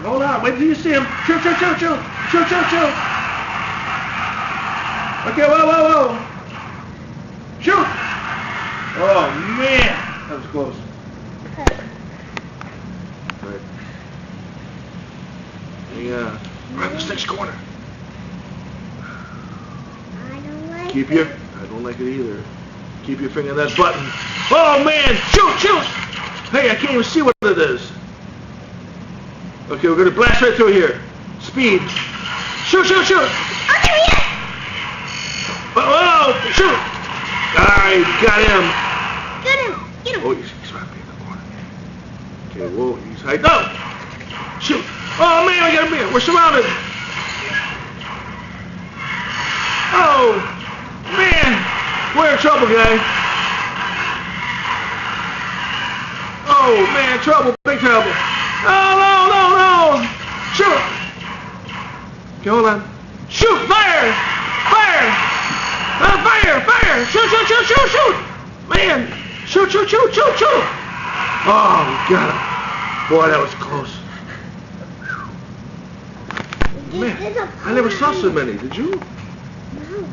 Hold on. Wait till you see him. Shoot, shoot, shoot, shoot. Shoot, shoot, shoot. Okay, whoa. Shoot. Oh, man. That was close. Right. Yeah. Right in this next corner. I don't like Keep your... I don't like it either. Keep your finger on that button. Oh, man. Shoot, shoot. Hey, I can't even see what it is. Okay, we're going to blast right through here. Speed. Shoot, shoot, shoot. Okay, yes. Oh, shoot. I got him. Get him. Get him. Oh, he's right in the corner. Okay, whoa, he's hiding. Oh! Shoot. Oh, man, we got him. We're surrounded. Oh, man. We're in trouble, guy. Oh, man, trouble. Big trouble. Oh, no. Shoot. Okay, hold on. Shoot. Fire. Fire. Shoot. Man. Shoot. Oh, we got him. Boy, that was close. Man, I never saw so many. Did you? No.